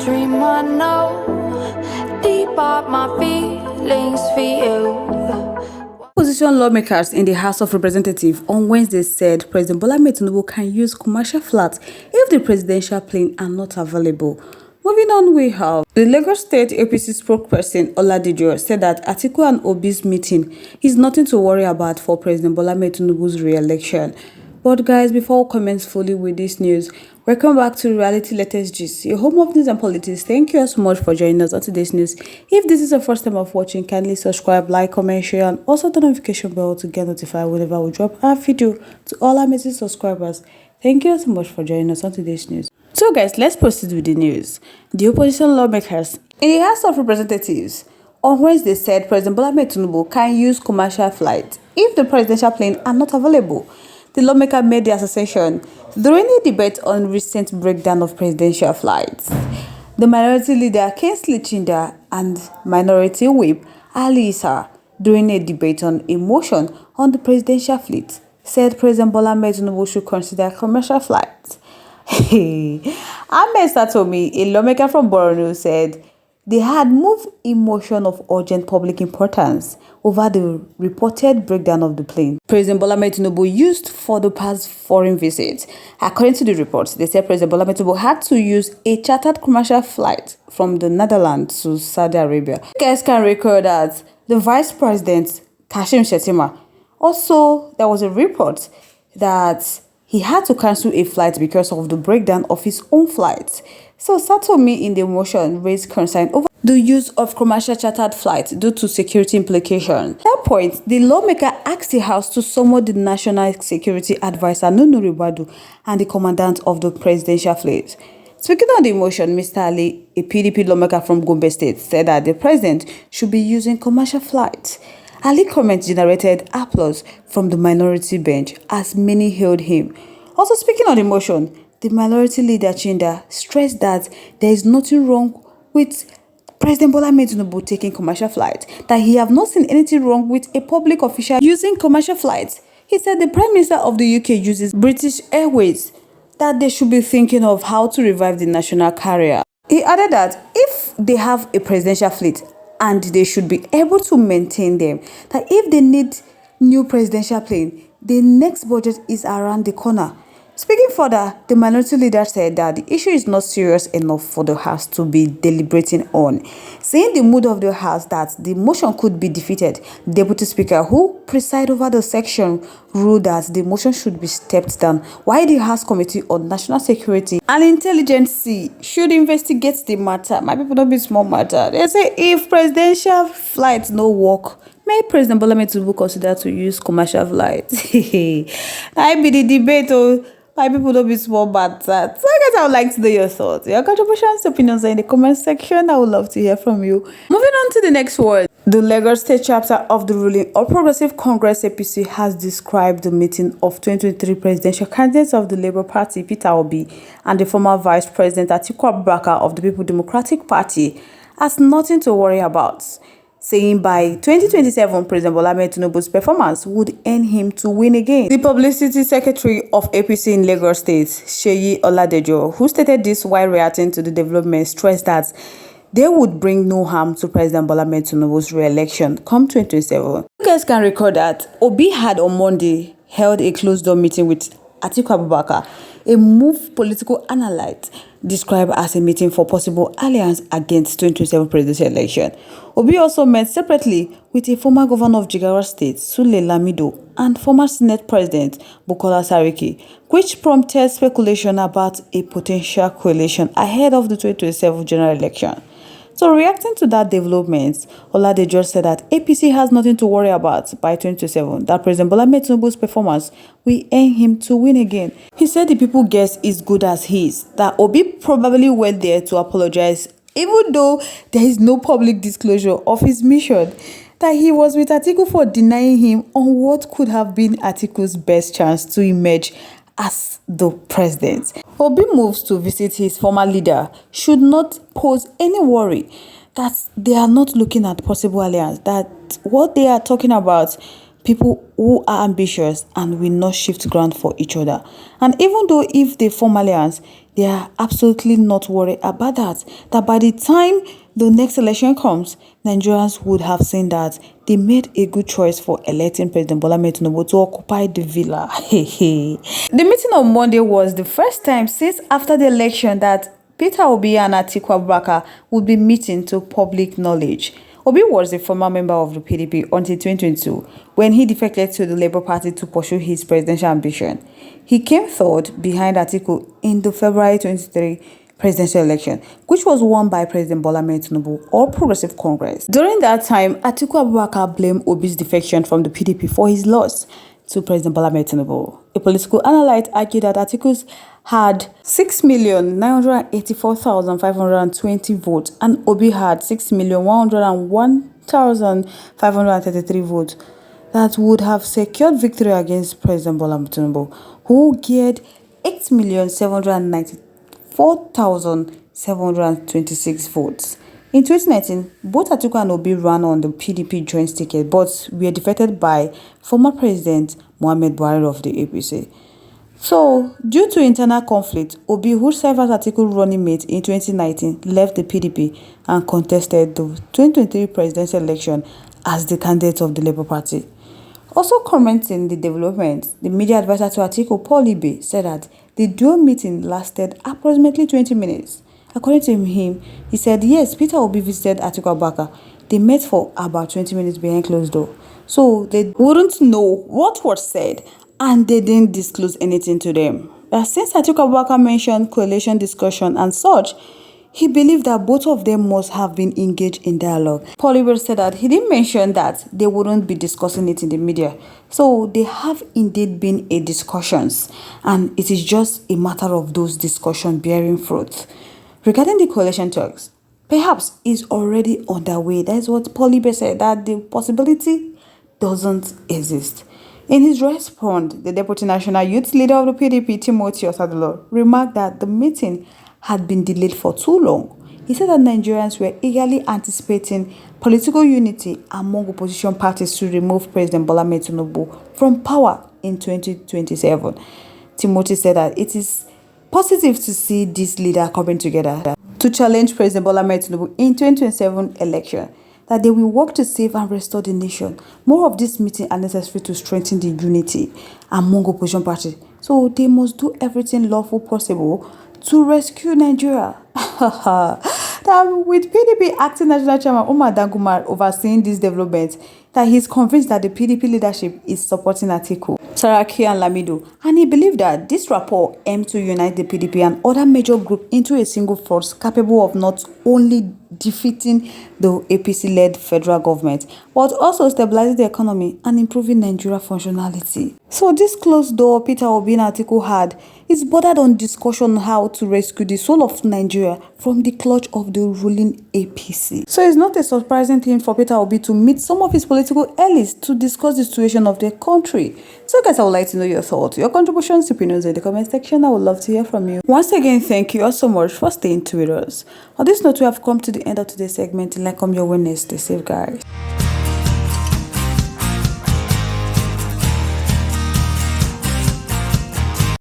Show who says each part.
Speaker 1: dream I know deep up my feelings for you.
Speaker 2: Opposition lawmakers in the House of Representatives on Wednesday said President Bola Ahmed Tinubu can use commercial flats if the presidential plane are not available. Moving on, we have the Lagos State APC spokesperson Oladejo said that Atiku and Obi's meeting is nothing to worry about for President Bola Ahmed Tinubu's re-election. But guys, before we commence fully with this news, welcome back to Reality Latest Gist, your home of news and politics. Thank you so much for joining us on today's news. If this is your first time of watching, kindly subscribe, like, comment, share, and also the notification bell to get notified whenever we drop our video. To all our amazing subscribers, thank you so much for joining us on today's news. So guys, let's proceed with the news. The opposition lawmakers in the House of Representatives on Wednesday said President Bola Ahmed Tinubu can use commercial flights if the presidential plane are not available. The lawmaker made the assertion during a debate on recent breakdown of presidential flights. The minority leader Kingsley Chinda and minority whip Ali Issa, during a debate on a motion on the presidential fleet, said President Bola Ahmed Tinubu should consider commercial flights. Ahmed Satomi, a lawmaker from Borno, said they had moved a motion of urgent public importance over the reported breakdown of the plane President Bola Ahmed Tinubu used for the past foreign visit. According to the reports, they said President Bola Ahmed Tinubu had to use a chartered commercial flight from the Netherlands to Saudi Arabia. You guys can recall that the Vice President, Kashim Shettima, also there was a report that he had to cancel a flight because of the breakdown of his own flight. So Satomi in the motion raised concern over the use of commercial chartered flights due to security implications. At that point, the lawmaker asked the House to summon the National Security Advisor Nunu Ribadu and the commandant of the presidential fleet. Speaking on the motion, Mr. Ali, a PDP lawmaker from Gombe State, said that the president should be using commercial flights. Ali's comment generated applause from the minority bench as many hailed him. Also speaking on the motion, the minority leader Chinda stressed that there is nothing wrong with President Bola Ahmed Tinubu taking commercial flights, that he have not seen anything wrong with a public official using commercial flights. He said the Prime Minister of the UK uses British Airways, that they should be thinking of how to revive the national carrier. He added that if they have a presidential fleet, and they should be able to maintain them, that if they need new presidential plane, the next budget is around the corner. Speaking further, the minority leader said that the issue is not serious enough for the House to be deliberating on. Saying the mood of the House that the motion could be defeated, the Deputy Speaker, who presided over the section, ruled that the motion should be stepped down, while the House Committee on National Security and Intelligence should investigate the matter. My people, don't be small matter. They say if presidential flights no work, may President Bola Ahmed Tinubu consider to use commercial flights. I be the debate. My people, don't be small matter. So I guess I would like to know your thoughts, your contributions, opinions in the comment section. I would love to hear from you. Moving on to the next word. The Lagos State chapter of the ruling All Progressive Congress APC has described the meeting of 2023 presidential candidates of the Labour Party, Peter Obi, and the former Vice President Atiku Abubakar of the People Democratic Party as nothing to worry about, saying by 2027, President Bola Ahmed Tinubu's performance would earn him to win again. The publicity secretary of APC in Lagos State, Seyi Oladejo, who stated this while reacting to the development, stressed that they would bring no harm to President Bola Ahmed Tinubu's re-election come 2027. You guys can recall that Obi had on Monday held a closed-door meeting with Atiku Abubakar, a move political analysts described as a meeting for possible alliance against 2027 presidential election. Obi also met separately with a former governor of Jigawa State, Sule Lamido, and former Senate President Bukola Saraki, which prompted speculation about a potential coalition ahead of the 2027 general election. So reacting to that development, Oladejo said that APC has nothing to worry about by 2027, that President Bola Ahmed Tinubu's performance will earn him to win again. He said the people guess is good as his, that Obi probably went there to apologize, even though there is no public disclosure of his mission, that he was with Atiku for denying him on what could have been Atiku's best chance to emerge as the president. Obi moves to visit his former leader should not pose any worry that they are not looking at possible alliance, that what they are talking about, people who are ambitious and will not shift ground for each other. And even though if they form alliance, They are absolutely not worried about that. That by the time the next election comes, Nigerians would have seen that they made a good choice for electing President Bola Ahmed Tinubu to occupy the villa. The meeting on Monday was the first time since after the election that Peter Obi and Atiku Abubakar would be meeting to public knowledge. Obi was a former member of the PDP until 2022 when he defected to the Labour Party to pursue his presidential ambition. He came third behind Atiku in the February 23 presidential election, which was won by President Bola Ahmed Tinubu or Progressive Congress. During that time, Atiku Abubakar blamed Obi's defection from the PDP for his loss to President Bola Ahmed Tinubu. A political analyst argued that Atiku had 6,984,520 votes and Obi had 6,101,533 votes that would have secured victory against President Bola Ahmed Tinubu, who geared 8,794,726 votes. In 2019, both Atiku and Obi ran on the PDP joint ticket but were defeated by former President Muhammadu Buhari of the APC. So, due to internal conflict, Obi, who served as Atiku's running mate in 2019, left the PDP and contested the 2023 presidential election as the candidate of the Labour Party. Also commenting the development, the media advisor to Atiku, Paul Ibe, said that the dual meeting lasted approximately 20 minutes. According to him, he said, yes, Peter Obi visited Atiku Abubakar. They met for about 20 minutes behind closed door. So they wouldn't know what was said and they didn't disclose anything to them. But since Atiku Abubakar mentioned coalition discussion and such, he believed that both of them must have been engaged in dialogue. Paul Ibe said that he didn't mention that they wouldn't be discussing it in the media. So they have indeed been a discussions and it is just a matter of those discussions bearing fruit. Regarding the coalition talks, perhaps is already underway. That's what Paul Ibe said, that the possibility doesn't exist. In his response, the Deputy National Youth Leader of the PDP, Timothy Osadolo, remarked that the meeting had been delayed for too long. He said that Nigerians were eagerly anticipating political unity among opposition parties to remove President Bola Ahmed Tinubu from power in 2027. Timothy said that it is positive to see this leader coming together to challenge President Bola Ahmed Tinubu in 2027 election, that they will work to save and restore the nation. More of this meeting are necessary to strengthen the unity among opposition parties. So they must do everything lawful possible to rescue Nigeria. That with PDP acting National Chairman Umar Dangumar overseeing this development, that he is convinced that the PDP leadership is supporting Atiku, Saraki and Lamido, and he believed that this rapport aimed to unite the PDP and other major groups into a single force capable of not only defeating the APC-led federal government, but also stabilizing the economy and improving Nigeria functionality. So this closed door Peter Obi and Atiku had is bordered on discussion on how to rescue the soul of Nigeria from the clutch of the ruling APC. So it's not a surprising thing for Peter Obi to meet some of his political allies to discuss the situation of the country. So guys, I would like to know your thoughts, your contributions, opinions in the comment section. I would love to hear from you. Once again, thank you all so much for staying tuned with us. On this note, we have come to the end of today's segment. Like your witness, stay safe, guys.